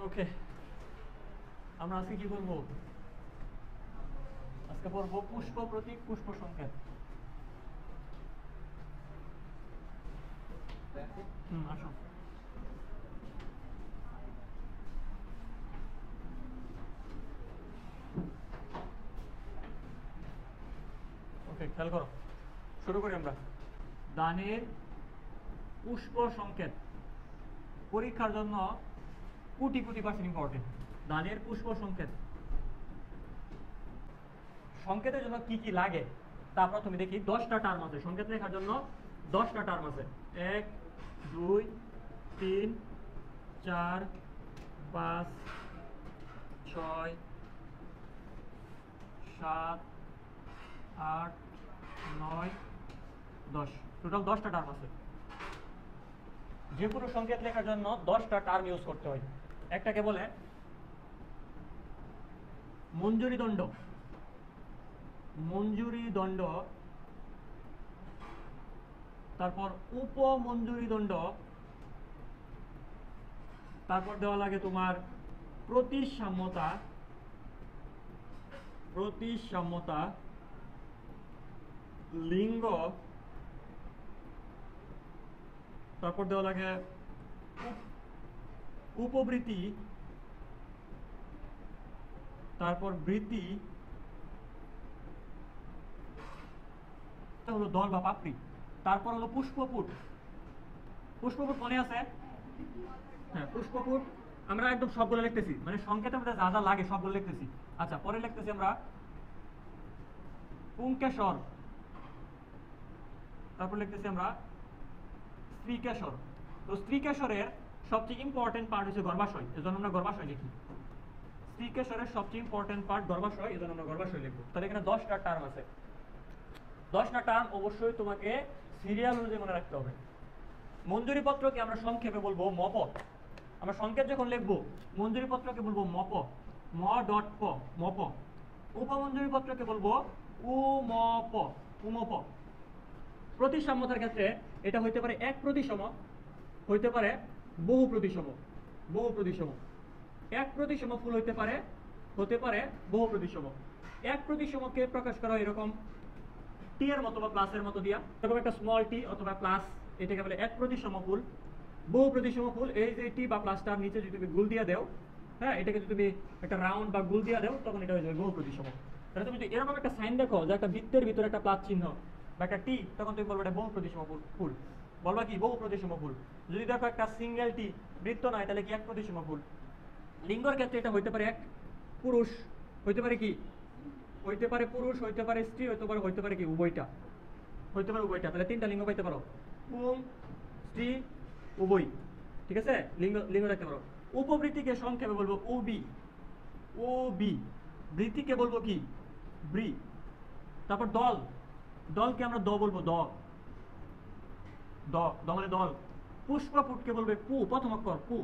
ওকে, আমরা আজকে কি করবো? আজকে পড়বো পুষ্প প্রতীক, পুষ্প সংকেত। আসো। ওকে, খেয়াল করো, শুরু করি আমরা। দানের পুষ্প সংকেত পরীক্ষার জন্য কোটি কোটি পার্সেন্ট ইম্পর্টেন্ট। দানের পুষ্প সংকেত, সংকেতের জন্য কি কি লাগে তা প্রথমে দেখি। 10টা টার্ম আছে সংকেত লেখার জন্য, 10টা টার্ম আছে। 1 2 3 4 5 6 7 8 9 10, টোটাল 10টা টার্ম আছে। যে কোনো সংকেত লেখার জন্য 10টা টার্ম ইউজ করতে হয়। একটাকে বলে মঞ্জুরি দণ্ড, মঞ্জুরি দণ্ড, তারপর উপমঞ্জুরি দণ্ড, তারপর দেওয়া লাগে তোমার প্রতিসাম্যতা, প্রতিসাম্যতা, লিঙ্গ, তারপর দেওয়া লাগে উপবৃত্তি, তারপর বৃত্তি, হলো দল বা পাপড়ি, তারপর হলো পুষ্পপুট। পুষ্পপুট মনে আছে? হ্যাঁ, পুষ্পপুট আমরা একদম সবগুলো লিখতেছি, মানে সংকেতের মধ্যে যা যা লাগে সবগুলো লিখতেছি। আচ্ছা, পরে লিখতেছি আমরা পুংকেশর, তারপর লিখতেছি আমরা স্ত্রীকেশর। তো স্ত্রীকেশরের সবচেয়ে ইম্পর্টেন্ট পার্ট হচ্ছে গর্ভাশয়, এজন্য আমরা গর্ভাশয় লিখি। স্ত্রীকেশরের সবচেয়ে ইম্পর্টেন্ট পার্ট গর্ভাশয়, এজন্য আমরা গর্ভাশয় লিখবো। তাহলে এখানে 10টা টার্ম আছে। 10টা টার্ম অবশ্যই তোমাকে সিরিয়াল অনুযায়ী মনে রাখতে হবে। মঞ্জুরি পত্রকে আমরা সংক্ষেপে বলবো মপ। আমরা সংকেত যখন লিখবো মঞ্জুরি পত্রকে বলবো মপ, ম ডট প, মপ। উপমঞ্জুরি পত্রকে বলবো উমপ, উমপ। প্রতিসাম্যতার ক্ষেত্রে এটা হইতে পারে এক প্রতিসম, হইতে পারে বহু প্রতিসম, বহু প্রতিসম। এক প্রতিসম ফুল হইতে পারে, হতে পারে বহু প্রতিসম। এক প্রতিসমকে প্রকাশ করা এরকম টি এর মতো বা প্লাসের মতো দিয়া, এরকম একটা স্মল টি অথবা প্লাস, এটাকে বলে এক প্রতিসম ফুল। বহু প্রতিসম ফুল, এই যে টি বা প্লাসটার নিচে যদি তুমি গুল দিয়া দাও, হ্যাঁ, এটাকে যদি তুমি একটা রাউন্ড বা গুল দিয়া দাও, তখন এটা হয়ে যাবে বহু প্রতিসম। তাহলে তুমি যদি এরকম একটা সাইন দেখো যে একটা বৃত্তের ভিতরে একটা প্লাস চিহ্ন বা একটা টি, তখন তুমি বলবে এটা বহু প্রতিসম ফুল। বলবা কি বহু প্রতিসম ফুল। যদি দেখো একটা সিঙ্গেল টি, বৃত্ত নয়, তাহলে কি এক প্রতিসম ফুল। লিঙ্গর ক্ষেত্রে এটা হইতে পারে এক পুরুষ, হইতে পারে কি, হইতে পারে পুরুষ, হইতে পারে স্ত্রী, হইতে পারে কি উভয়টা, হইতে পারে উভয়টা। তাহলে 3টা লিঙ্গ পাইতে পারো, পুং স্ত্রী উভয়। ঠিক আছে, লিঙ্গ লিঙ্গ রাখতে পারো। উপবৃত্তিকে সংক্ষেপে বলবো উবি, ও বি। বৃত্তিকে বলবো কি, ব্রি। তারপর দল, দলকে আমরা দ বলবো, দ, দ, দ মানে দল। পুষ্পপুটকে বলবে পু, প্রথম অক্ষর পু।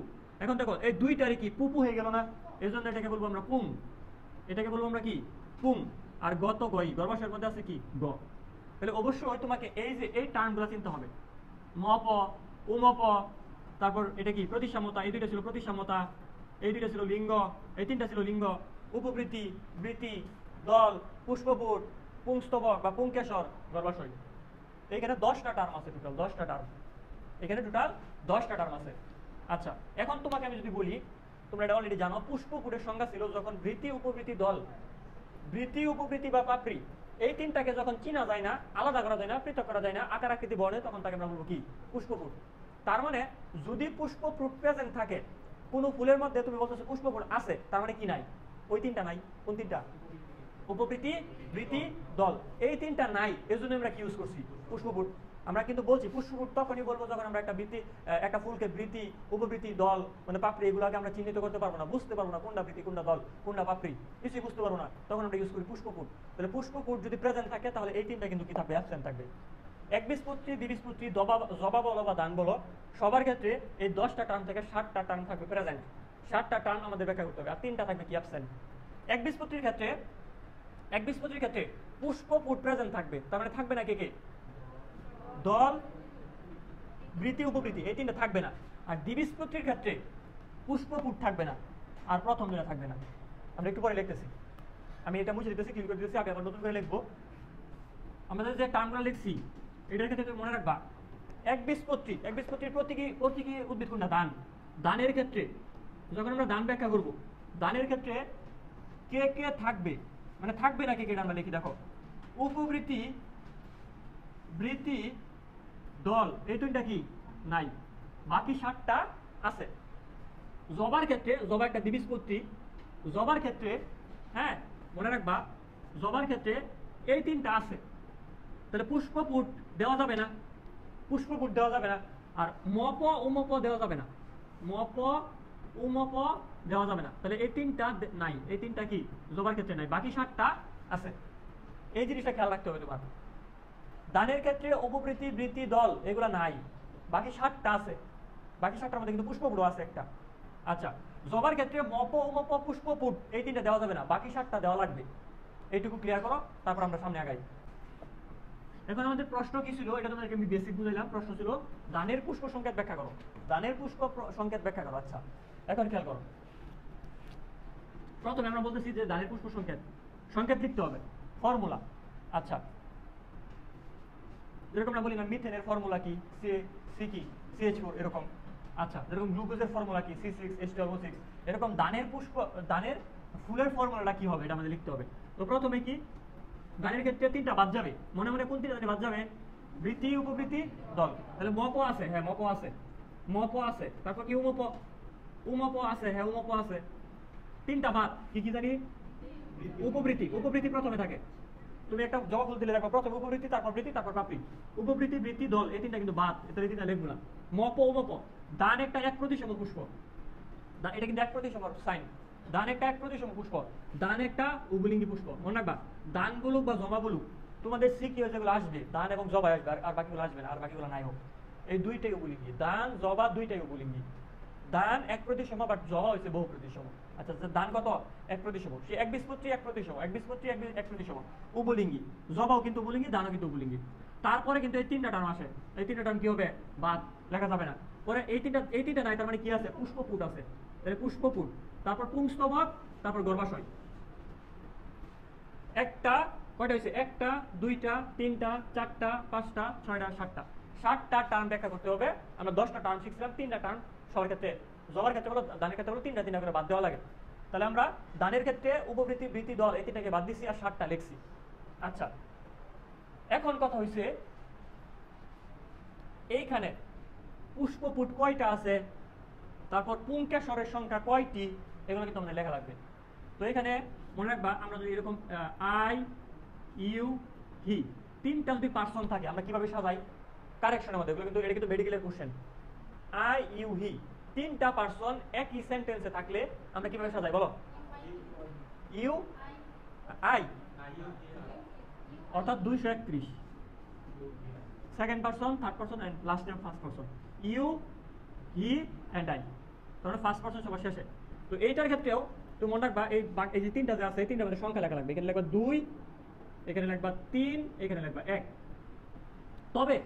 এখন দেখো এই দুইটারই কি পুপু হয়ে গেল না, এই জন্য এটাকে বলবো আমরা পুং, এটাকে বলবো আমরা কি পুং। আর গত গই, গর্ভাশয়ের মধ্যে আছে কি গ। তাহলে অবশ্যই তোমাকে এই যে এই টার্মগুলো চিনতে হবে। মপ, উমপ, তারপর এটা কি প্রতিসাম্যতা, এই দুইটা ছিল প্রতিসাম্যতা, এই দুইটা ছিল লিঙ্গ, এই 3টা ছিল লিঙ্গ। উপবৃত্তি, বৃত্তি, দল, পুষ্পপুট, পুংস্তবক বা পুংকেশর, গর্ভাশয়। এখানে 10টা টার্ম আছে, টোটাল 10টা টার্ম। এখানে টোটাল 10টা টার্ম আছে। আচ্ছা, এখন তোমাকে আমি যদি বলি, তোমরা এটা অলরেডি জানো, পুষ্পপুটের সংজ্ঞা ছিল যখন বৃত্তি, উপবৃত্তি, দল, বৃত্তি, উপবৃত্তি বা পাপড়ি, এই 3টাকে যখন চিনা যায় না, আলাদা করা যায় না, পৃথক করা যায় না, আকার আকৃতি বর্ণে, তখন তাকে আমরা বলবো কি পুষ্পপুট। তার মানে যদি পুষ্পপুট প্রেজেন্ট থাকে কোনো ফুলের মধ্যে, তুমি বলতেছো পুষ্পপুট আছে, তার মানে কি নাই, ওই 3টা নাই। কোন 3টা? উপবৃত্তি, বৃত্তি, দল, এই 3টা নাই, এর জন্য আমরা কি ইউজ করছি পুষ্পপুট। আমরা কিন্তু বলছি পুষ্পপুট তখনই বলবো যখন আমরা একটা বৃত্তি, একটা ফুলকে বৃত্তি, উপবৃত্তি, দল মানে পাপড়ি, এগুলোকে আমরা চিহ্নিত করতে পারবো না, বুঝতে পারবো না কোনটা বৃত্তি, কোনটা দল, কোনটা পাপড়ি, কিছুই বুঝতে পারবো না, তখন আমরা ইউজ করি পুষ্পপুট। তাহলে পুষ্পপুট যদি প্রেজেন্ট থাকে, তাহলে এই 3টা কিন্তু কি থাকবে, অ্যাবসেন্ট থাকবে। একবীজপত্রী, দ্বিবীজপত্রী, জবা বলো বা দান বলো, সবার ক্ষেত্রে এই 10টা টার্ম থেকে 7টা টার্ম থাকবে প্রেজেন্ট। 7টা টার্ম আমাদের ব্যাখ্যা করতে হবে, আর 3টা থাকবে কি অ্যাবসেন্ট। একবীজপত্রীর ক্ষেত্রে, একবীজপত্রীর ক্ষেত্রে পুষ্পপুট প্রেজেন্ট থাকবে, তার মানে থাকবে না কে কে, দল, বৃত্তি, উপবৃত্তি, এই 3টা থাকবে না। আর দ্বিবীজপত্রীর ক্ষেত্রে পুষ্পপুট থাকবে না, আর প্রথম দুইটা থাকবে না। আমরা একটু পরে লিখতেছি, আমি এটা মুছে দিতেছি, ক্লিক করে দিতেছি, আগে আবার নতুন করে লিখবো। আমাদের যে টার্মগুলো লিখছি এটার ক্ষেত্রে তুমি মনে রাখবা একবীজপত্রীর প্রতীকী উদ্ভিদ কোনটা? ধান। ধানের ক্ষেত্রে যখন আমরা ধান ব্যাখ্যা করব, ধানের ক্ষেত্রে কে কে থাকবে, মানে থাকবে না কে কে, আমরা লিখি দেখো, উপবৃত্তি, বৃত্তি, দল, এই তিনটা কি নাই, বাকি 7টা আছে। জবার ক্ষেত্রে, জবা একটা দ্বিবীজপত্রী, জবার ক্ষেত্রে হ্যাঁ মনে রাখবা, জবার ক্ষেত্রে এই 3টা আছে। তাহলে পুষ্পপুট দেওয়া যাবে না, পুষ্পপুট দেওয়া যাবে না। আর মপ উমপ দেওয়া যাবে না, মপ উমপ দেওয়া যাবে না। তাহলে এই 3টা নাই, এই 3টা কি জবার ক্ষেত্রে নাই, বাকি 7টা আছে। এই জিনিসটা খেয়াল রাখতে হবে তোমার। দানের ক্ষেত্রে উপবৃত্তি, বৃত্তি, দল এগুলা নাই, বাকি 7টা আছে। বাকি 7টার মধ্যে কিন্তু পুষ্পপুট আছে একটা। আচ্ছা, জবার ক্ষেত্রে মপ উমপ পুষ্পপুট এই 3টা দেওয়া যাবে না, বাকি 7টা দেওয়া লাগবে। এইটুকু ক্লিয়ার করো, তারপর আমরা সামনে আগাই। এখন আমাদের প্রশ্ন কি ছিল, এটা তোমাদেরকে আমি বেসিক বুঝাইলাম। প্রশ্ন ছিল ধানের পুষ্প সংকেত ব্যাখ্যা করো, ধানের পুষ্প সংকেত ব্যাখ্যা করো। আচ্ছা, এখন খেয়াল করো, প্রথমে আমরা বলতেছি যে ধানের পুষ্প সংকেত লিখতে হবে, ফর্মুলা। আচ্ছা, যেরকম আমরা বলি না মিথেনের ফর্মুলা কি, সি কি, CH4 এরকম। আচ্ছা, যেরকম গ্লুকোজের ফর্মুলা কি, C6H12O6, এরকম ধানের ফুলের ফর্মুলাটা কি হবে এটা আমাদের লিখতে হবে। তো প্রথমে কি, ধানের ক্ষেত্রে 3টা বাদ যাবে, মনে মনে কোন 3টা বাদ যাবে? বৃত্তি, উপবৃত্তি, দল। তাহলে মপ আছে, হ্যাঁ মপ আছে, মপ আছে। তারপর কি উমপ, উমপ আছে, হ্যাঁ উমপ আছে। 3টা বাদ, কি কি জানি? উপবৃত্তি, উপবৃত্তি প্রথমে থাকে। তুমি একটা জবা ফুল দিলে দেখো প্রথমে উপবৃত্তি, তারপর বৃত্তি, তারপর পাপড়ি। উপবৃত্তি, বৃত্তি, দল এই 3টা কিন্তু বাদ, এই 3টা লিখবো না। মপ উমপ, দান একটা 1 প্রতিসম পুষ্প, এটা কিন্তু 1 প্রতিসম সাইন। দান একটা 1 প্রতিসম পুষ্প, দান একটা উভলিঙ্গী পুষ্প। মনে রাখবা, দান বলুক বা জবা বলুক, তোমাদের সিকি যেগুলো আসবে দান এবং জবা আসবে, আর বাকিগুলো আসবে না, আর বাকিগুলো নাই হোক। এই দুইটাই উভলিঙ্গী, দান জবা দুইটাই উভলিঙ্গী। দান 1 প্রতিসম, বাট জবা হচ্ছে বহু প্রতিসম। আচ্ছা, দান কত? 1 প্রতিসম। সে একবীজপত্রী 1 প্রতিসম, একবীজপত্রী 1 প্রতিসম, উভলিঙ্গী। জবাও কিন্তু উভলিঙ্গী, দানও কিন্তু উভলিঙ্গী। তারপরে কিন্তু এই 3টা টার্ম আসে, এই 3টা টার্ম কি হবে? বাদ, লেখা যাবে না। পরে এই 3টা নাই, তার মানে কি আছে? পুষ্পপুট আছে। তাহলে পুষ্পপুট, তারপর পুংস্তবক, তারপর গর্ভাশয়। একটা কয়টা হয়েছে? 1টা 2টা 3টা 4টা 5টা 6টা 7টা, 7টা টার্ম ব্যাখ্যা করতে হবে। আমরা 10টা টার্ম শিখছিলাম, 3টা টার্ম সবার ক্ষেত্রে, জবার ক্ষেত্রে হলো, দানের ক্ষেত্রে হলো 3টা করে বাদ দেওয়া লাগে। তাহলে আমরা দানের ক্ষেত্রে উপবৃত্তি, বৃত্তি, দল এই 3টাকে বাদ দিছি, আর 7টা লিখছি। আচ্ছা, এখন কথা হইছে এইখানে পুষ্পপুট কয়টা আছে, তারপর পুংকেশরের সংখ্যা কয়টি, এগুলো কিন্তু আমাদের লেখা লাগবে। তো এখানে মনে রাখবা, আমরা যদি এরকম আই ইউ হি 3টা যদি পার্সন থাকে, আমরা কিভাবে সাজাই কারেকশনের মধ্যে, এগুলো কিন্তু এটা কিন্তু মেডিকেলের কোশ্চেন। আই ইউ হি 3টা পার্সন একই সেন্টেন্সে থাকলে আমরা কিভাবে সাজাই বলো? ইউ আই অর্থাৎ 231, second person, third person and last name first person. You he and I, তাহলে ফার্স্ট পার্সন সবার শেষে। তো এইটার ক্ষেত্রেও তুমি মনে রাখবা, এই যে 3টা যে আছে, এই 3টার মধ্যে সংখ্যা লেখা লাগবে। এখানে লিখবা 2, এখানে লিখবা 3, এখানে লিখবা 1। তবে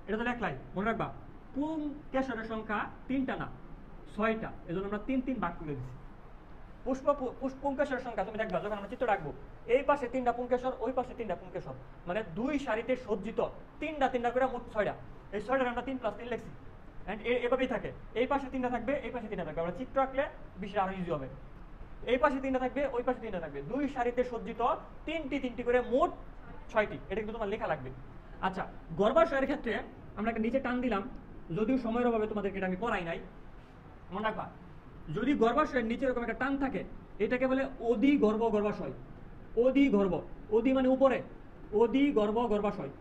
এটা তো লেখলাই, মনে রাখবা পুংকেশরের সংখ্যা 3টা না 6টা, এজন্য আমরা 3 3 ভাগ করে দিচ্ছি। পুংকেশরের সংখ্যা তুমি দেখবা, যখন আমরা চিত্র রাখবো, এই পাশে 3টা পুংকেশর, ওই পাশে 3টা পুংকেশর, মানে 2 সারিতে সজ্জিত 3টা করে মোট 6টা। এই 6টার আমরা 3 + 3 লিখছি। এন্ড এভাবেই থাকে, এই পাশে 3টা থাকবে, এই পাশে 3টা থাকবে। আমরা চিত্র আঁকলে বিষয়টা আরো ইজি হবে। এই পাশে 3টা থাকবে, ওই পাশে 3টা থাকবে, 2 সারিতে সজ্জিত 3টি করে মোট 6টি। এটা কিন্তু তোমার লেখা লাগবে। আচ্ছা, গর্ভাশয়ের ক্ষেত্রে আমরা একটা নিচে টান দিলাম, যদিও সময়ের অভাবে তোমাদেরকে এটা আমি পড়াই নাই। মনে রাখবা, যদি গর্ভাশয়ের নিচে এরকম একটা টান থাকে, এটাকে বলে অধি গর্ভ গর্ভাশয়। অধি গর্ভ, অধি মানে উপরে, অধি গর্ভ গর্ভাশয়,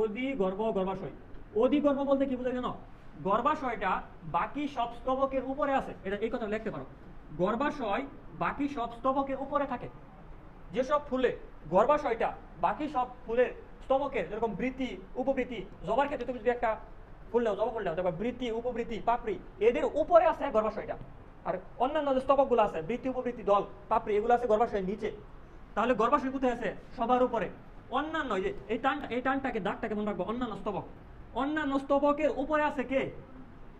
অধি গর্ভ গর্ভাশয়। অধি গর্ভ বলতে কি বোঝায় জানো? গর্ভাশয়টা বাকি সব স্তবকের উপরে আছে, এটা এই কথা লিখতে পারো। গর্ভাশয় বাকি সব স্তবকের উপরে থাকে। যেসব ফুলে গর্ভাশয়টা বাকি সব ফুলের স্তবকের, যেরকম বৃত্তি, উপবৃত্তি, জবার ক্ষেত্রে তুমি যদি একটা ফুল নাও, জবা ফুল নাও, দেখবা বৃত্তি, উপবৃত্তি, পাপড়ি এদের উপরে আছে গর্ভাশয়টা। আর অন্যান্য যে স্তবকগুলো আছে, বৃত্তি, উপবৃত্তি, দল, পাপড়ি, এগুলো আছে গর্ভাশয়ের নিচে। তাহলে গর্ভাশয় কোথায় আছে? সবার উপরে। অন্যান্য যে এই টানটাকে, দাগটাকে মনে রাখবো, অন্যান্য স্তবক, অন্যান্য স্তবকের উপরে আছে কে?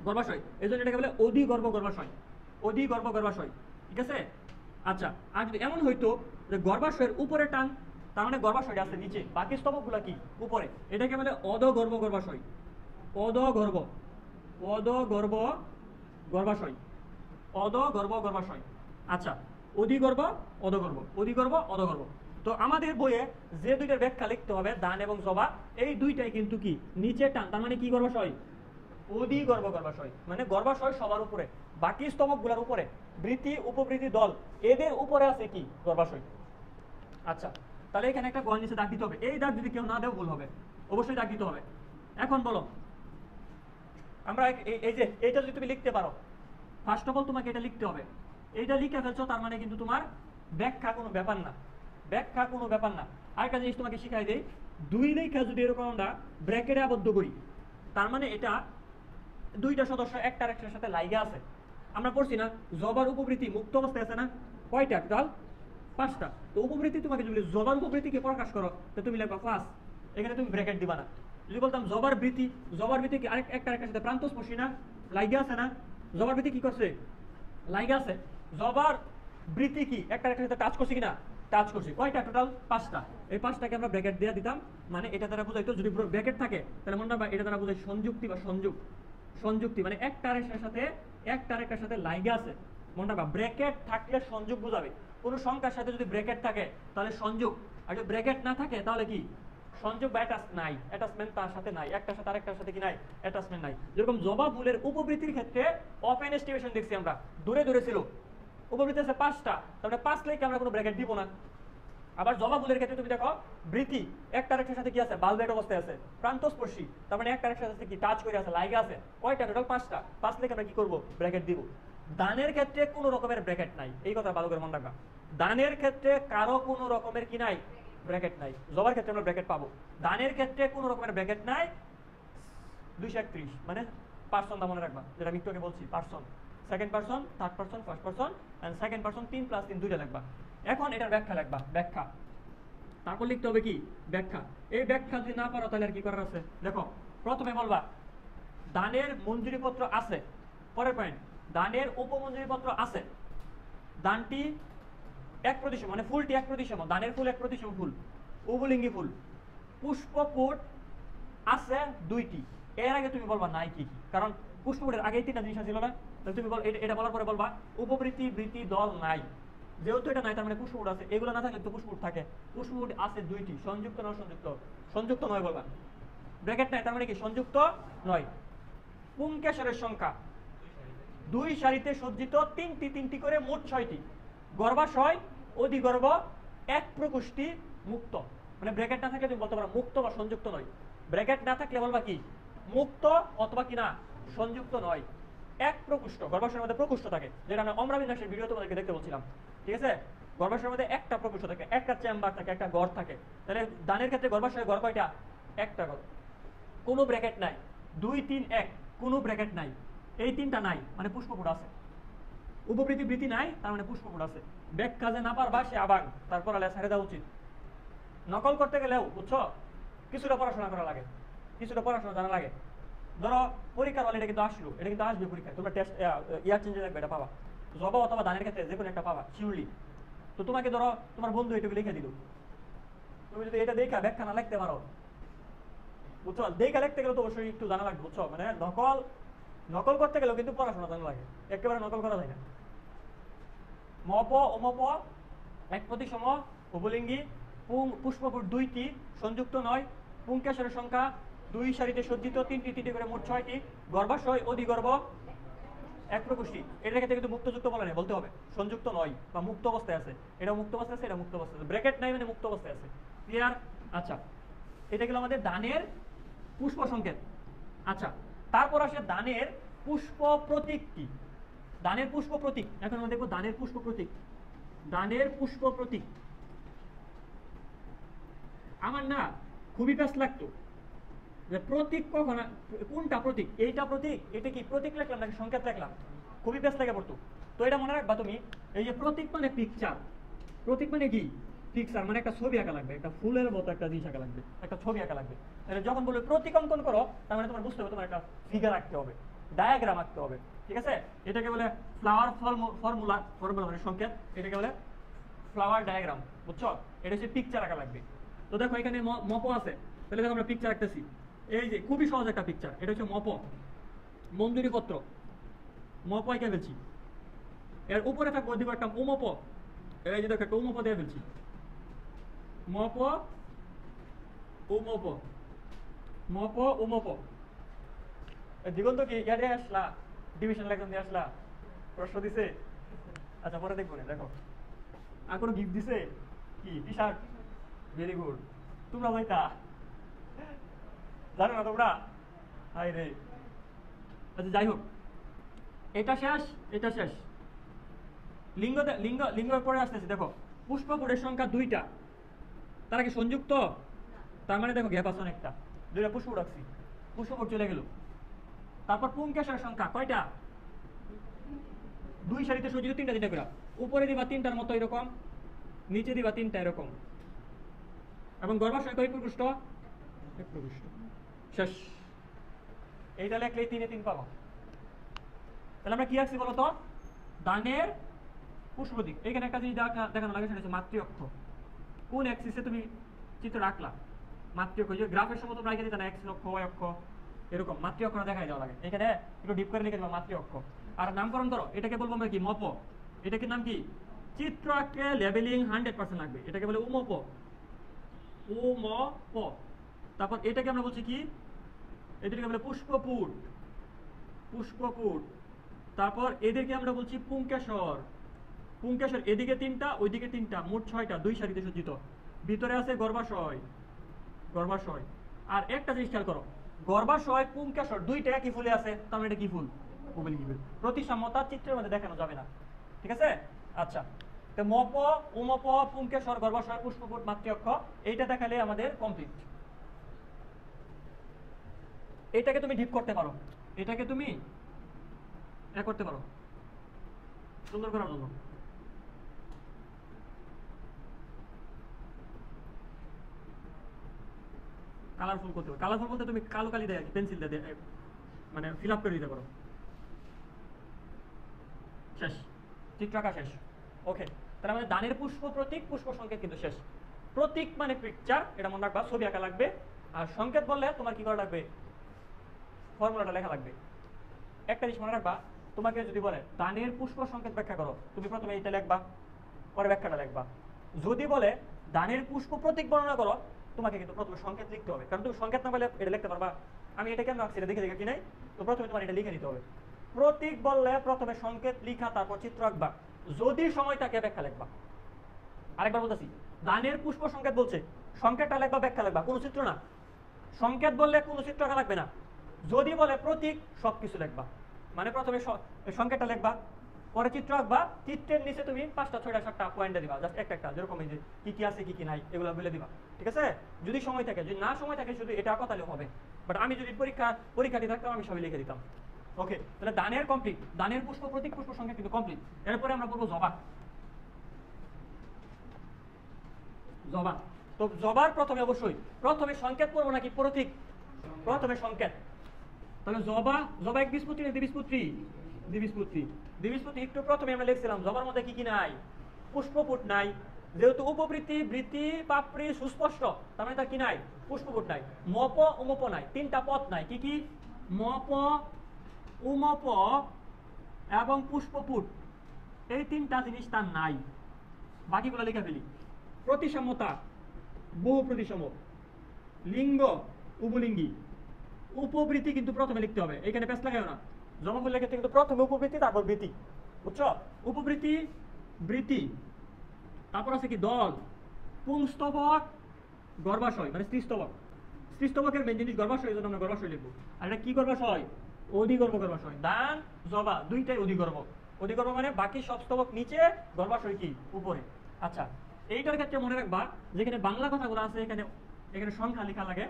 গর্ভাশয়। এই জন্য এটাকে বলে অধি গর্ভ গর্ভাশয়। অধিগর্ভ গর্ভাশয়, ঠিক আছে। আচ্ছা, আর যদি এমন হইতো যে গর্ভাশয়ের উপরে টান, তার মানে গর্ভাশয়টা আছে নিচে, বাকি স্তবকগুলো কি উপরে, এটাকে বলে অধগর্ভ গর্ভাশয়। অধগর্ভ, অধগর্ভ গর্ভাশয়, অধগর্ভ গর্ভাশয়। আচ্ছা, অধিগর্ভ অধগর্ভ, অধিগর্ভ অধগর্ভ। তো আমাদের বইয়ে যে দুইটার ব্যাখ্যা লিখতে হবে দান এবং জবা, এই দুইটাই কিন্তু কি নিচে টান, তার মানে কি গর্ভাশয়, অধিগর্ভ গর্ভাশয়, মানে গর্ভাশয় সবার উপরে, বাকি স্তবকগুলোর উপরে, বৃতি উপবৃতি দল এদের উপরে আছে কি গর্ভাশয়। আচ্ছা, তাহলে এখানে একটা গল নিচে দাগ দিতে হবে, এই দাগ যদি কেউ না দেও ভুল হবে, অবশ্যই দাগ দিতে হবে। এখন বলো, আমরা এই যে এইটা যদি তুমি লিখতে পারো, ফার্স্ট অফ অল তোমাকে এটা লিখতে হবে, এইটা লিখে ফেলছো তার মানে কিন্তু তোমার ব্যাখ্যা কোনো ব্যাপার না, ব্যাখ্যা কোনো ব্যাপার না। আরেকটা জিনিস তোমাকে শিখাই দেই, দুই রেখা যদি এরকম আমরা ব্র্যাকেটে আবদ্ধ করি, তার মানে এটা দুইটা সদস্য একটা আরেকটার সাথে লাইগা আছে। আমরা পড়ছি না জবার উপবৃত্তি মুক্ত অবস্থায় আছে না, কয়টা টোটাল, 5টা। তো উপবৃত্তি তোমাকে যদি জবার উপবৃত্তিকে প্রকাশ করো তো তুমি লিখবা ফার্স্ট, এখানে তুমি ব্র্যাকেট দিবা না। যদি বলতাম জবার বৃত্তি, জবার বৃত্তি কি একটা আরেকটার সাথে প্রান্তস্পর্শী না, লাইগা আছে না, জবার বৃত্তি কি করছে, লাইগা আছে। জবার বৃত্তি কি একটা আরেকটার সাথে টাচ করছে কিনা, টাচ করছে। কয়টা টোটাল, 5টা। এই 5টাকে আমরা ব্র্যাকেট দিয়ে দিতাম, মানে এটা দ্বারা বোঝাইতো, যদি ব্র্যাকেট থাকে তাহলে মনে রাখবা এটা দ্বারা বোঝায় সংযুক্তি বা সংযোগ, সংযুক্তি মানে একটা আরেকটার সাথে লাইগা আছে। মনে রাখবা ব্র্যাকেট থাকলে সংযোগ বোঝাবে, কোনো সংখ্যার সাথে যদি ব্র্যাকেট থাকে তাহলে সংযোগ, আর যদি ব্র্যাকেট না থাকে তাহলে কি সংযোগ বা অ্যাটাচ নাই, অ্যাটাচমেন্ট তার সাথে নাই, একটার সাথে আরেকটার সাথে কি নাই, অ্যাটাচমেন্ট নাই। যেরকম জবা ফুলের উপবৃত্তির ক্ষেত্রে ওপেন এস্টিমেশন দেখছি আমরা, দূরে দূরে ছিল, উপবৃত্তি আছে 5টা, তাহলে 5 লাইকে আমরা কোনো ব্র্যাকেট দিব না। আবার জবা ফুলের ক্ষেত্রে তুমি দেখো বৃত্তি একটা আরেকটার সাথে কি আছে, বালবেট অবস্থায় আছে, প্রান্তস্পর্শী, তার মানে একটা আরেকটার সাথে কি টাচ করে আছে, লাইগা আছে। কয়টা টোটাল, 5টা। 5 লাইকে আমরা কি করব, ব্র্যাকেট দিব। দানের ক্ষেত্রে কোনো রকমের ব্র্যাকেট নাই, এই কথা ভালো করে মনে রাখবা। দানের ক্ষেত্রে কারো কোনো রকমের কি নাই, ব্র্যাকেট নাই। জবার ক্ষেত্রে আমরা ব্র্যাকেট পাবো, দানের ক্ষেত্রে কোনো রকমের ব্র্যাকেট নাই। 231 মানে পার্সন দা মনে রাখবা, যেটা আমি একটু আগে বলছি, person, second person, third person, first person and second person, 3 + 3 দুইটা লিখবা। এখন এটার ব্যাখ্যা লিখবা, ব্যাখ্যা, তারপর লিখতে হবে কি ব্যাখ্যা। এই ব্যাখ্যা যদি না পারো তাহলে আর কি করার আছে, দেখো প্রথমে বলবা দানের মঞ্জুরিপত্র আছে, পরের পয়েন্ট দানের উপমঞ্জুরিপত্র আছে, দানটি 1/3 মানে ফুলটি 1/3, দানের ফুল 1/3 ফুল, উভলিঙ্গি ফুল, পুষ্পপুট আছে 2টি। এর আগে তুমি বলবা নাই কি কি, কারণ পুষ্পপুটের আগে 3টা জিনিস ছিল না, তাহলে তুমি বল এটা বলার পরে বলবা উপবৃত্তি বৃত্তি দল নাই, যেহেতু এটা নাই তার মানে পুষ্পপুট আছে, এগুলো না থাকলে তো পুষ্পপুট থাকে, পুষ্পপুট আছে 2টি, সংযুক্ত না সংযুক্ত, সংযুক্ত নয় বলবা, ব্র্যাকেট নাই তার মানে কি সংযুক্ত নয়। পুংকেশরের সংখ্যা 2 সারিতে সজ্জিত, 3টি করে, মোট 6টি। গর্ভাশয় অধিগর্ভ, 1 প্রকোষ্ঠী, মুক্ত, মানে ব্র্যাকেট না থাকলে তুমি বলতে পারো মুক্ত বা সংযুক্ত নয়, ব্র্যাকেট না থাকলে বলবা কি মুক্ত অথবা কি না সংযুক্ত নয়। 1 প্রকোষ্ঠ, গর্ভাশয়ের মধ্যে প্রকোষ্ঠ থাকে, যেটা আমরা অমরাবিন্যাসের ভিডিও তোমাদেরকে দেখতে বলছিলাম, ঠিক আছে। গর্ভাশয়ের মধ্যে একটা প্রকোষ্ঠ থাকে, একটা চেম্বার থাকে, একটা ঘর থাকে। তাহলে দানের ক্ষেত্রে গর্ভাশয়ের ঘর কয়টা, একটা ঘর, কোনো ব্র্যাকেট নাই। 2, 3, 1 কোনো ব্র্যাকেট নাই, এই 3টা নাই মানে পুষ্পপুট আছে। উপবৃত্তি বৃত্তি নাই তার মানে পুষ্পপুট আছে। ব্যাখ্যা যে না পারবা সে আবাং, তারপর আলে ছেড়ে দেওয়া উচিত। নকল করতে গেলেও বুঝছো কিছুটা পড়াশোনা করা লাগে, কিছুটা পড়াশোনা জানা লাগে। ধরো পরীক্ষার হলে এটা কিন্তু আসলো, এটা কিন্তু আসবে পরীক্ষায়, তোমরা টেস্ট ইয়ার চেঞ্জে দেখবে, এটা পাবা। জবা অথবা দানের ক্ষেত্রে যে কোনো একটা পাবা শিওরলি। তো তোমাকে ধরো তোমার বন্ধু এটুকু লিখে দিল, তুমি যদি এটা দেখা ব্যাখ্যা না লিখতে পারো, বুঝছো, দেখা লিখতে গেলে তো অবশ্যই একটু জানা লাগবে, বুঝছো, মানে নকল করতে গেলেও কিন্তু পড়াশোনা জানা লাগে, একেবারে নকল করা যায় না। মপ অমপ 1/3 উভলিঙ্গি, পুষ্পপুট 2টি, সংযুক্ত নয়, পুংকেশরের সংখ্যা 2 সারিতে সজ্জিত, 3টি করে, মোট 6টি। গর্ভাশয় অধিগর্ভ, 1 প্রকোষ্ঠী। এটার ক্ষেত্রে কিন্তু মুক্তযুক্ত বলা নেই, বলতে হবে সংযুক্ত নয় বা মুক্ত অবস্থায় আছে, এটা মুক্ত অবস্থায় আছে, এটা মুক্ত অবস্থায় আছে, ব্র্যাকেট নাই মানে মুক্ত অবস্থায় আছে, ক্লিয়ার। আচ্ছা, এটা গেল আমাদের দানের পুষ্প সংকেত। আচ্ছা, তারপর আসে দানের পুষ্প প্রতীক কি, দানের পুষ্প প্রতীক। এখন আমরা দেখবো দানের পুষ্প প্রতীক, দানের পুষ্প প্রতীক। আমার না খুবই ব্যস্ত লাগতো যে প্রতীক কখন, কোনটা প্রতীক, এইটা প্রতীক, এটা কি প্রতীক লিখলাম নাকি সংকেত লিখলাম, খুবই ব্যস্ত লাগে পড়তো। তো এটা মনে রাখবা তুমি, এই যে প্রতীক মানে পিকচার, প্রতীক মানে কি পিকচার, মানে একটা ছবি আঁকা লাগবে, একটা ফুলের মতো একটা জিনিস আঁকা লাগবে, একটা ছবি আঁকা লাগবে। তাহলে যখন বলবে প্রতীক অঙ্কন করো, তার মানে তোমার বুঝতে হবে তোমার একটা ফিগার আঁকতে হবে, ডায়াগ্রাম আঁকতে হবে, ঠিক আছে? এটাকে বলে ফ্লাওয়ার ফর্মুলা মানে সংকেত, এটাকে বলে ফ্লাওয়ার ডায়াগ্রাম, বুঝছো? এটা হচ্ছে পিকচার আঁকা লাগবে। তো দেখো এখানে মপ আছে, তাহলে দেখো আমরা পিকচার আঁকতেছি। এই যে খুবই সহজ একটা পিকচার, এটা হচ্ছে মপ, মঞ্জুরি পত্র, মপ এঁকে ফেলছি। এর উপরে থাকবো দিব একটা উমপ, এই যে দেখো একটা উমপ দিয়ে ফেলছি, মপ উমপ, মপ উমপ। দিগন্ত কি ইয়ারে আসলা, ডিভিশন একজন দিয়ে আসলা, প্রশ্ন দিছে? আচ্ছা পরে দেখবো না, দেখো আর কোনো গিফট দিছে কি? T shirt, very good. তোমরা যাইতা জানো না তোমরা? হাই রে। আচ্ছা যাই হোক, এটা শেষ, এটা শেষ। লিঙ্গ লিঙ্গ লিঙ্গের পরে আসতেছি, দেখো পুষ্পপুটের সংখ্যা 2টা, তারা কি সংযুক্ত? তার মানে দেখো গ্যাপ আছে অনেকটা, 2টা পুষ্পপুট রাখছি, পুষ্পপুট চলে গেল। তারপর পুংকেশরের সংখ্যা কয়টা? 2 সারিতে সজ্জিত, 3টা করে। উপরে দিবা 3টার মতো এরকম, নিচে দিবা 3টা এরকম, এবং গর্ভাশয় কয় প্রকোষ্ঠ? 1 প্রকোষ্ঠ। শেষ। এইটা লেখলেই 3 এ 3 পাবো। তাহলে আমরা কি রাখছি বলতো? দানের পুষ্প দিক। এখানে একটা জিনিস দেখানো লাগে, সেটা হচ্ছে মাতৃ অক্ষ। কোন অ্যাক্সিসে তুমি চিত্র রাখলা? মাতৃ অক্ষ, যে গ্রাফের সময় তোমরা রেখে দিতে না, এক্স অক্ষ, ওয়াই অক্ষ, এরকম মাতৃ অক্ষটা দেখাই দেওয়া লাগে। এখানে একটু ডিপ করে লিখে দেবা মাতৃ অক্ষ। আর নামকরণ করো, এটাকে বলবো আমরা কি? মপ। এটাকে নাম কি? চিত্র আঁকলে লেবেলিং 100% লাগবে, এটাকে বলে উমপ, উমপ। তারপর এটাকে আমরা বলছি কি? এদেরকে বলে পুষ্পপুট, পুষ্পপুট। তারপর এদেরকে আমরা বলছি পুংকেশর, পুংকেশর। এদিকে 3টা, ওইদিকে 3টা, মোট 6টা, 2 সারিতে সজ্জিত। ভিতরে আছে গর্ভাশয়, গর্ভাশয়। আর একটা জিনিস খেয়াল করো, গর্ভাশয় পুংকেশর 2টা একই ফুলে আছে, তার মানে এটা কি ফুল? পুংলিঙ্গি ফুল। প্রতিসাম্যতা চিত্রের মধ্যে দেখানো যাবে না, ঠিক আছে? আচ্ছা, তো মপ, উমপ, পুংকেশর, গর্ভাশয়, পুষ্পপুট, মাতৃ অক্ষ, এইটা দেখালে আমাদের কমপ্লিট। এটাকে তুমি ডিপ করতে পারো, এটাকে তুমি করতে পারো সুন্দর করার জন্য। কালারফুল করতে পারো। কালারফুল বলতে তুমি কালো কালি দেয়, পেন্সিল দিয়ে মানে ফিল আপ করে দিতে পারো। শেষ, চিত্র আঁকা শেষ। ওকে, তাহলে আমাদের দানের পুষ্প প্রতীক, পুষ্প সংকেত কিন্তু শেষ। প্রতীক মানে পিকচার, এটা মনে রাখবা, ছবি আঁকা লাগবে। আর সংকেত বললে তোমার কি করা লাগবে? ফর্মুলাটা লেখা লাগবে। একটা জিনিস মনে রাখবা, তোমাকে যদি বলে দানের পুষ্প সংকেত ব্যাখ্যা করো, তুমি প্রথমে এইটা লিখবা, পরে ব্যাখ্যাটা লিখবা। যদি বলে দানের পুষ্প প্রতীক বর্ণনা করো, তোমাকে কিন্তু প্রথমে সংকেত লিখতে হবে, কারণ তুমি সংকেত না বলে এটা লিখতে পারবা? আমি এটা কেন রাখছি, এটা দেখে দেখে কি নাই, তো প্রথমে তোমার এটা লিখে নিতে হবে। প্রতীক বললে প্রথমে সংকেত লিখা, তারপর চিত্র আঁকবা, যদি সময় থাকে ব্যাখ্যা লিখবা। আরেকবার বলতেছি, দানের পুষ্প সংকেত বলছে, সংকেতটা লিখবা, ব্যাখ্যা লিখবা, কোনো চিত্র না। সংকেত বললে কোনো চিত্র আঁকা লাগবে না। যদি বলে প্রতীক, সবকিছু লিখবা। মানে প্রথমে সংকেতটা লিখবা, পরে চিত্র আঁকবা, চিত্রের নিচে তুমি 5টা 6টা 7টা পয়েন্ট দিবা, জাস্ট একটা একটা, যেরকম এই যে কি কি আছে কি কি নাই এগুলো বলে দিবা, ঠিক আছে? যদি সময় থাকে, যদি না সময় থাকে শুধু এটা আঁকা তাহলে হবে। বাট আমি যদি পরীক্ষাটি থাকতাম, আমি সবই লিখে দিতাম। ওকে, তাহলে দানের কমপ্লিট, দানের পুষ্প প্রতীক, পুষ্প সংকেত কিন্তু কমপ্লিট। এরপরে আমরা বলবো জবা। জবা, তো জবার প্রথমে অবশ্যই প্রথমে সংকেত পড়বো নাকি প্রতীক? প্রথমে সংকেত। তাহলে জবা, জবা একবীজপত্রী না দ্বিবীজপত্রী? দ্বিবীজপত্রী। দ্বিবীজপত্রী একটু প্রথমে আমরা লিখছিলাম, জবার মধ্যে কি কি নাই? পুষ্পপুট নাই। যেহেতু উপবৃত্তি, বৃত্তি, পাপড়ি সুস্পষ্ট, তার মানে তার কি নাই? পুষ্পপুট নাই। মপ, উমপ নাই, 3টা পদ নাই। কি কি? মপ, উমপ এবং পুষ্পপুট, এই 3টা জিনিস তার নাই। বাকিগুলো লিখে ফেলি। প্রতিসাম্যতা, বহু প্রতিসম, লিঙ্গ, উভলিঙ্গী, উপবৃত্তি কিন্তু প্রথমে লিখতে হবে, এখানে পেশ লাগাও না। জবাবুল্লাহ ক্ষেত্রে কিন্তু প্রথমে উপবৃত্তি, তারপর বৃত্তি, বুঝছো? উপবৃত্তি, বৃত্তি, তারপর আছে কি? দল, পুংস্তবক, গর্ভাশয় মানে স্ত্রীস্তবক। স্ত্রীস্তবকের মেন জিনিস গর্ভাশয়, জন্য আমরা গর্ভাশয় লিখবো। আর এটা কি গর্ভাশয়? অধিগর্ভ গর্ভাশয়। দান, জবা দুইটাই অধিগর্ভ। অধিগর্ভ মানে বাকি সব স্তবক নিচে, গর্ভাশয় কি? উপরে। আচ্ছা, এইটার ক্ষেত্রে মনে রাখবা, যেখানে বাংলা কথাগুলো আছে এখানে এখানে সংখ্যা লেখা লাগে।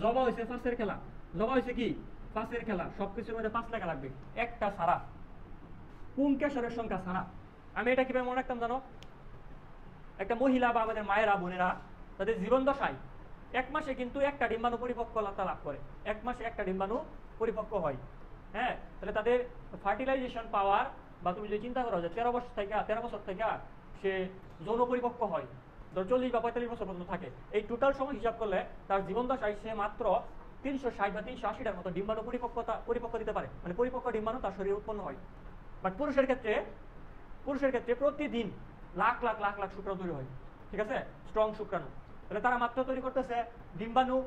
জবা হয়েছে ফাঁসের খেলা, জবা হয়েছে কি? ফাঁসের খেলা, সবকিছুর মধ্যে 5 লেখা লাগবে, একটা ছাড়া, পুংকেশরের সংখ্যা ছাড়া। আমি এটা কিভাবে মনে রাখতাম জানো? একটা মহিলা বা আমাদের মায়েরা, বোনেরা, তাদের জীবন দশায় 1 মাসে কিন্তু একটা ডিম্বাণু পরিপক্কতা লাভ করে, 1 মাসে একটা ডিম্বাণু পরিপক্ক হয়। হ্যাঁ, তাহলে তাদের ফার্টিলাইজেশন পাওয়ার, বা তুমি যদি চিন্তা করো যে 13 বছর থেকে সে যৌন পরিপক্ক হয়, ধর 40 বা 45 বছর পর্যন্ত থাকে, এই টোটাল সময় হিসাব করলে তার জীবন দশায় সে মাত্র 360 বা 380টার মতো ডিম্বাণু পরিপক্ক দিতে পারে, মানে পরিপক্ক ডিম্বাণু তার শরীরে উৎপন্ন হয়। বাট পুরুষের ক্ষেত্রে প্রতিদিন লাখ লাখ লাখ লাখ শুক্রাণু তৈরি হয়, ঠিক আছে, স্ট্রং শুক্রাণু। তাহলে তারা মাত্র তৈরি করতেছে ডিম্বাণু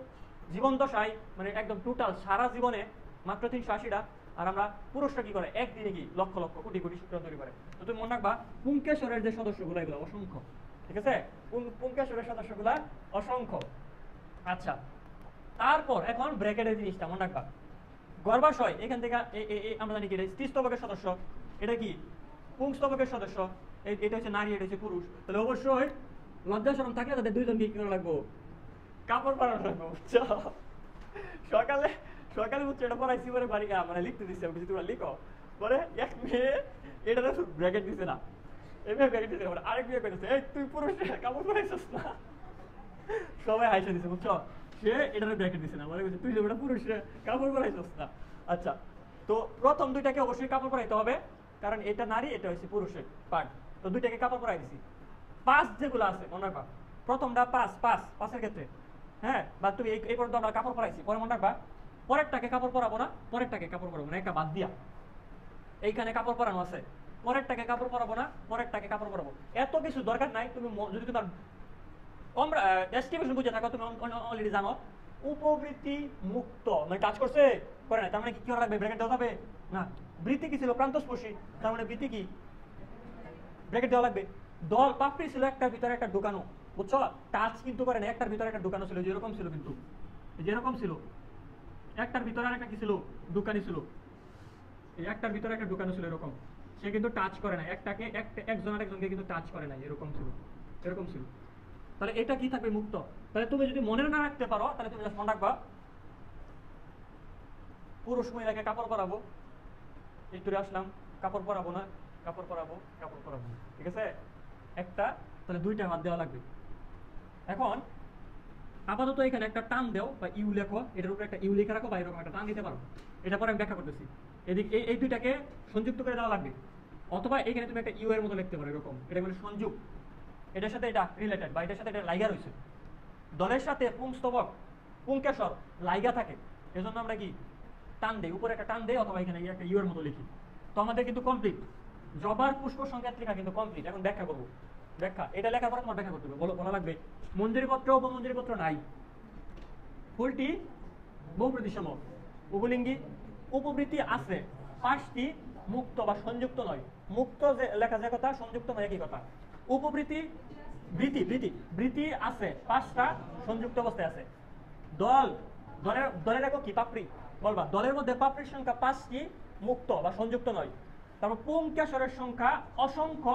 জীবন দশায়, মানে একদম টোটাল সারা জীবনে মাত্র 380টা। আর আমরা পুরুষরা কি করে, একদিনে কি লক্ষ লক্ষ কোটি কোটি শুক্রাণু তৈরি করে। তো তুমি মনে রাখবা পুংকেশরের যে সদস্যগুলো এগুলো অসংখ্য, ঠিক আছে, পুংকেশরের সদস্যগুলা অসংখ্য। আচ্ছা, তারপর এখন ব্র্যাকেটের জিনিসটা মনে রাখবা, গর্ভাশয় এখান থেকে আমরা জানি কি এটা স্ত্রীস্তবকের সদস্য, এটা কি পুংস্তবকের সদস্য, এটা হচ্ছে নারী, এটা হচ্ছে পুরুষ। তাহলে অবশ্যই লজ্জা শরম থাকলে তাদের দুইজনকে কি করা লাগবো, কাপড় পরানো লাগবো, বুঝছো। সকালে বুঝছো এটা পড়াইছি, পরে বাড়ি মানে লিখতে দিচ্ছে, কিছু তোমরা লিখো। পরে এক মেয়ে এটা ব্র্যাকেট দিছে না, এই মেয়ে ব্র্যাকেট দিছে, আরেক মেয়ে করেছে এই তুই পুরুষ কাপড় পরাইছিস না, সবাই হাইসা দিছে, বুঝছো। সে এটারে ব্র্যাকেট দিছে না, বলে তুই যে ওটা পুরুষ কাপড় পরাইছিস না। আচ্ছা, তো প্রথম দুইটাকে অবশ্যই কাপড় পরাইতে হবে, কারণ এটা নারী, এটা হচ্ছে পুরুষের পার্ট। তো দুইটাকে কাপড় পরাই দিছি। পাঁচ যেগুলো আছে মনে রাখবা, প্রথমটা পাঁচের ক্ষেত্রে, হ্যাঁ, বা তুমি এই পর্যন্ত আমরা কাপড় পরাইছি, পরে মনে রাখবা পরেরটাকে কাপড় পরাবো না, একটা বাদ দিয়া এইখানে কাপড় পরানো আছে, পরেরটাকে কাপড় পরাবো না, পরেরটাকে কাপড় পরাবো। এত কিছু দরকার নাই, তুমি যদি তোমার এস্টিমেশন বুঝে থাকো, তুমি অলরেডি জানো উপবৃত্তি মুক্ত মানে কাজ করছে, করে না, তার মানে কি করা লাগবে, ব্র্যাকেট দেওয়া যাবে না। বৃত্তি কি ছিল, প্রান্তস্পর্শী, তার মানে বৃত্তি কি, ব্র্যাকেট দেওয়া লাগবে। দল পাপড়ি ছিল একটার ভিতরে একটা ঢুকানো, বুঝছো, টাচ কিন্তু করে না, একটার ভিতরে একটা ঢুকানো ছিল, যেরকম ছিল, কিন্তু যেরকম ছিল, একটার ভিতরে আর একটা কি ছিল, ঢুকানি ছিল, এই একটার ভিতরে একটা ঢুকানো ছিল, এরকম। সে কিন্তু টাচ করে না, একজন আরেকজনকে কিন্তু টাচ করে না, এরকম ছিল। তাহলে এটা কি থাকবে, মুক্ত। তাহলে তুমি যদি মনে না রাখতে পারো, তাহলে তুমি মনে রাখবা পুরুষ মহিলাকে কাপড় পরাবো, একটু আসলাম, কাপড় পরাবো না, কাপড় পরাবো, ঠিক আছে, একটা, তাহলে দুইটা হাত দেওয়া লাগবে। এখন আপাতত এখানে একটা টান দেও, বা ইউ লেখো, এটার উপরে একটা ইউ লিখে রাখো, বা এরকম একটা টান দিতে পারো। এটা পরে আমি ব্যাখ্যা করতেছি। এদিকে এই দুইটাকে সংযুক্ত করে দেওয়া লাগবে, অথবা এখানে তুমি একটা ইউ এর মতো লিখতে পারো, এরকম, এটা বলে সংযোগ, এটার সাথে এটা রিলেটেড, বা এটার সাথে এটা লাইগা রয়েছে। দলের সাথে পুংস্তবক, পুংকেশর লাইগা থাকে, এজন্য আমরা কি টান দেই, উপরে একটা টান দেই, অথবা এখানে একটা ইউ এর মতো লিখি। তো আমাদের কিন্তু কমপ্লিট, জবার পুষ্প সংখ্যাত্রিকা কিন্তু কমপ্লিট। এখন ব্যাখ্যা করবো, এটা লেখার পরে তোমার ব্যাখ্যা করতে হবে, বলা লাগবে মঞ্জুরিপত্র, উপমঞ্জুরিপত্র নাই, ফুলটি বহুপ্রতিসম, উভলিঙ্গী, উপবৃত্তি আছে 5টি, মুক্ত বা সংযুক্ত নয়। মুক্ত যে লেখা যায় কথা, সংযুক্ত নয় একই কথা। উপবৃত্তি বৃত্তি আছে 5টা, সংযুক্ত অবস্থায় আছে। দলের একক কি, পাপড়ি, বলবা দলের মধ্যে পাপড়ির সংখ্যা 5টি, মুক্ত বা সংযুক্ত নয়। তারপর পুংকেশরের সংখ্যা অসংখ্য,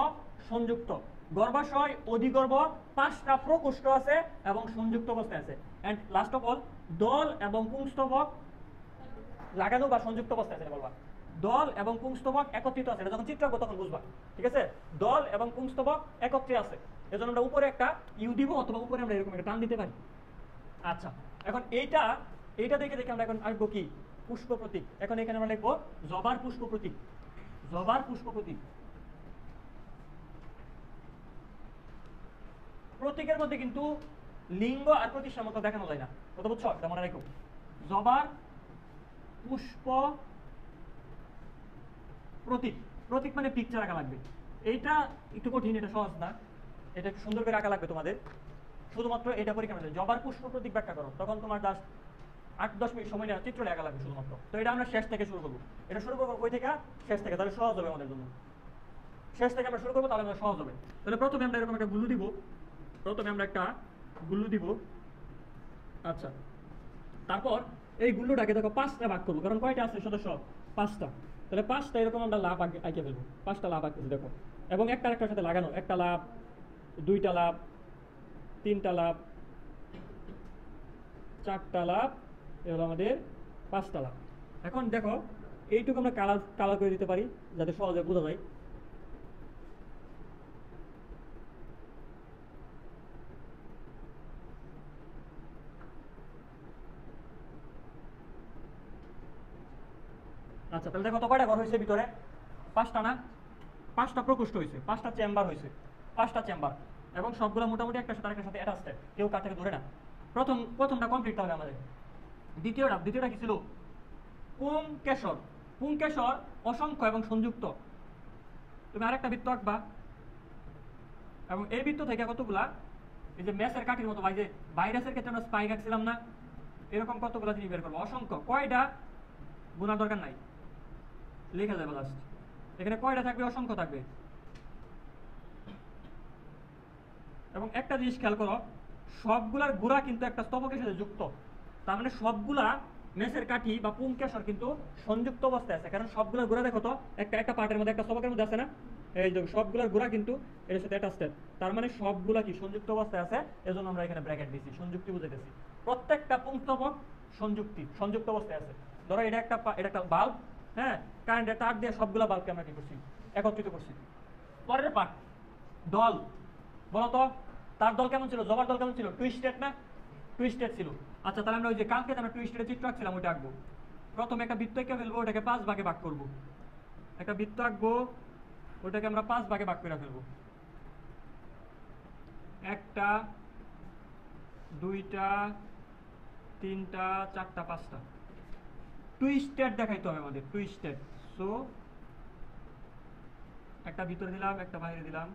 সংযুক্ত। গর্ভাশয়, অধিগর্ভ 5টা প্রকোষ্ঠ আছে এবং সংযুক্ত অবস্থায় আছে। এন্ড লাস্ট অফ অল, দল এবং পুংস্তবক লাগানো বা সংযুক্ত অবস্থায় আছে, বলবা দল এবং পুংস্তবক একত্রিত আছে। যখন চিত্র আঁকবো তখন বুঝবা, ঠিক আছে, দল এবং পুংস্তবক একত্রে আছে, এজন্য আমরা উপরে একটা ইউ দিব, অথবা উপরে আমরা এরকম একটা টান দিতে পারি। আচ্ছা, এখন এইটা দেখে আমরা এখন আঁকবো কি, পুষ্প প্রতীক। এখন এখানে আমরা লিখবো জবার পুষ্প প্রতীক, প্রতীকের মধ্যে কিন্তু লিঙ্গ আর প্রতিসাম্যতা দেখানো যায় না, কথা বুঝছো, এটা মনে রাখো। জবার পুষ্প প্রতীক মানে পিকচার আঁকা লাগবে। এইটা একটু কঠিন, এটা সহজ না, এটা একটু সুন্দর করে আঁকা লাগবে তোমাদের। শুধুমাত্র এটা পরীক্ষা নেবে, জবার পুষ্প প্রতীক ব্যাখ্যা করো, তখন তোমার জাস্ট 8-10 মিনিট সময় নেওয়া, চিত্র আঁকা লাগবে শুধুমাত্র। তো এটা আমরা শেষ থেকে শুরু করবো, ওই থেকে শেষ থেকে, তাহলে সহজ হবে আমাদের জন্য। শেষ থেকে আমরা শুরু করবো, তাহলে সহজ হবে। তাহলে প্রথমে আমরা এরকম একটা গুল্লু দিব, আচ্ছা, তারপর এই গুল্লুটাকে দেখো 5টা ভাগ করবো, কারণ কয়টা আছে সদস্য, 5টা। তাহলে 5টা এরকম আমরা লাভ আঁকে ফেলবো, 5টা লাভ আঁকতেছি দেখো, এবং একটার সাথে লাগানো, একটা লাভ, 2টা লাভ, 3টা লাভ, 4টা লাভ, এ হলো আমাদের 5টা লাভ। এখন দেখো এইটুকু আমরা কালার করে দিতে পারি, যাতে সহজে বোঝা যায়। আচ্ছা তাহলে দেখো তো কয়টা ঘর হয়েছে ভিতরে? 5টা না? 5টা প্রকোষ্ঠ হয়েছে, 5টা চেম্বার হয়েছে, 5টা চেম্বার, এবং সবগুলো মোটামুটি একটা সাথে আরেকটার সাথে অ্যাটাচড, কেউ কার থেকে ধরে না। প্রথমটা কমপ্লিট হবে আমাদের। দ্বিতীয়টা কি ছিল? পুংকেশর। পুংকেশর অসংখ্য এবং সংযুক্ত। তুমি আরেকটা বৃত্ত আঁকবা, এবং এই বৃত্ত থেকে কতগুলা, এই যে মেসের কাঠির মতো, যে ভাইরাসের ক্ষেত্রে আমরা স্পাইক আঁকছিলাম না, এরকম কতগুলা জিনিস বের করবো, অসংখ্য। কয়টা গুণার দরকার নাই, লেখা যাবে লাস্ট। এখানে কয়টা থাকবে? অসংখ্য থাকবে। এবং একটা জিনিস খেয়াল করো, সবগুলার গুড়া কিন্তু একটা স্তবকের সাথে যুক্ত। তার মানে সবগুলা মেসের কাঠি বা পুংকেশর কিন্তু সংযুক্ত অবস্থায় আছে, কারণ সবগুলোর গুড়া দেখো তো একটা পার্টের মধ্যে, একটা স্তবকের মধ্যে আছে না? এই দেখো সবগুলোর গুড়া কিন্তু এর সাথে অ্যাটাচড। তার মানে সবগুলা কি সংযুক্ত অবস্থায় আছে, এজন্য আমরা এখানে ব্র্যাকেট দিয়েছি, সংযুক্তি বুঝাইতেছি। প্রত্যেকটা পুংস্তবক সংযুক্ত অবস্থায় আছে। ধরো এটা একটা বাল্ব, হ্যাঁ, কারেন্টের তার দিয়ে সবগুলা বাল্বকে আমরা কি করছি? একত্রিত করছি। পরের পার্ট, দল। বলতো তার দল কেমন ছিল? জবার দল কেমন ছিল? টুইস্টেড না? টুইস্টেড ছিল। আচ্ছা তাহলে আমরা ওই যে কালকে আমরা টুইস্টেডের চিত্র আঁকছিলাম, ওইটা আঁকবো। প্রথমে একটা বৃত্ত এঁকে ফেলবো, ওটাকে 5 ভাগে ভাগ করবো। একটা বৃত্ত আঁকবো, ওটাকে আমরা 5 ভাগে ভাগ করে ফেলবো। 1টা 2টা 3টা 4টা 5টা। টুইস্টেড দেখাইতে হবে আমাদের, টুইস্টেড। সো একটা ভিতরে দিলাম, একটা বাইরে দিলাম,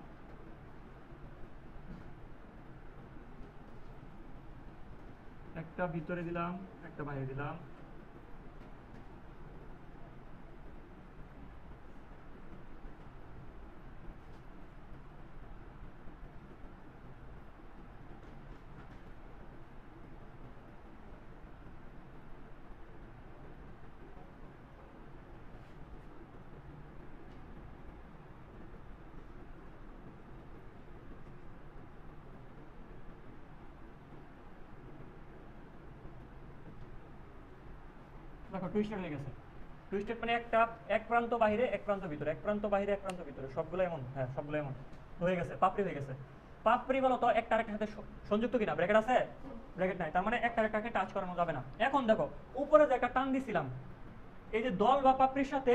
একটা ভিতরে দিলাম, একটা বাইরে দিলাম। দেখো টুইস্টেড হয়ে গেছে। টুইস্টেড মানে এক প্রান্ত বাইরে, এক প্রান্ত ভিতরে, এক প্রান্ত বাইরে, এক প্রান্ত ভিতরে, সবগুলো এমন। হ্যাঁ, সবগুলো এমন হয়ে গেছে। পাপড়ি হয়ে গেছে। পাপড়ি বলতো একটা আরেকটার সাথে সংযুক্ত কিনা? ব্র্যাকেট আছে? ব্র্যাকেট নাই, তার মানে একটা আরেকটাকে টাচ করানো যাবে না। এখন দেখো উপরে যে একটা টান দিছিলাম, এই যে দল বা পাপড়ির সাথে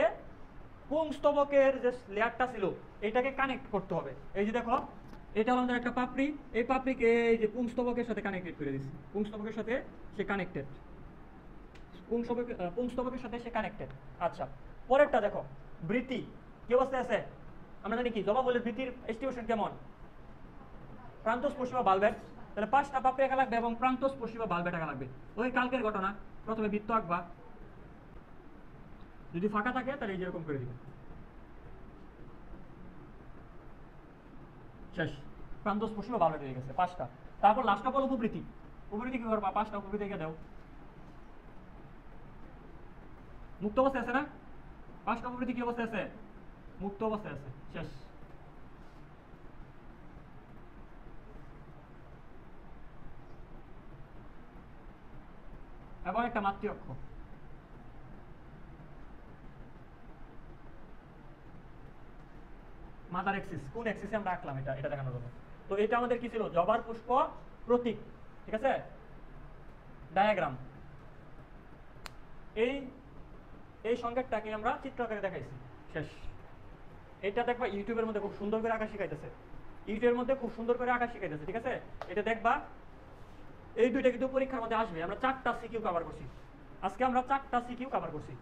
পুংস্তবকের যে লেয়ারটা ছিল, এটাকে কানেক্ট করতে হবে। এই যে দেখো, এটা হলো আমাদের একটা পাপড়ি, এই পাপড়িকে এই যে পুংস্তবকের সাথে কানেক্টেড করে দিচ্ছি। পুংস্তবকের সাথে সে কানেক্টেড, পুংস্তবকের সাথে সে কানেক্টেড। আচ্ছা, পরেরটা দেখো, বৃত্তি কি অবস্থায় আছে? আমরা জানি কি জবা বলে বৃত্তির এস্টিমেশন কেমন? প্রান্তস্পর্শী বা বালবেট। তাহলে 5টা পাপড়ি আঁকা লাগবে এবং প্রান্তস্পর্শী বা বালবেট আঁকা লাগবে। ওই কালকের ঘটনা, প্রথমে বৃত্ত আঁকবা, যদি ফাঁকা থাকে তাহলে এই যেরকম করে দিবে, শেষ। প্রান্তস্পর্শী বা বালবেট হয়ে গেছে 5টা। তারপর লাস্টটা বলো উপবৃত্তি। উপবৃত্তি কি করবা? 5টা উপবৃত্তি এঁকে দাও। মুক্ত অবস্থায় আছে না? 5টা উপবৃত্তি কি অবস্থায় আছে? মুক্ত অবস্থায় আছে, শেষ। এবং একটা মাতৃ অক্ষ। মাদার এক্সিস, কোন এক্সিসে আমরা আঁকলাম এটা দেখানোর জন্য। তো এটা আমাদের কি ছিল? জবার পুষ্প প্রতীক, ঠিক আছে, ডায়াগ্রাম। এই এই সংকেতটাকে আমরা চিত্র আকারে দেখাইছি, শেষ। এটা দেখবা ইউটিউবের মধ্যে খুব সুন্দর করে আঁকা শিখাইতেছে, ইউটিউবের মধ্যে খুব সুন্দর করে আঁকা শিখাইতেছে, ঠিক আছে। এটা দেখবা, এই দুইটা কিন্তু পরীক্ষার মধ্যে আসবে। আমরা 4টা সিকিউ কভার করছি আজকে, আমরা 4টা সিকিউ কভার করছি।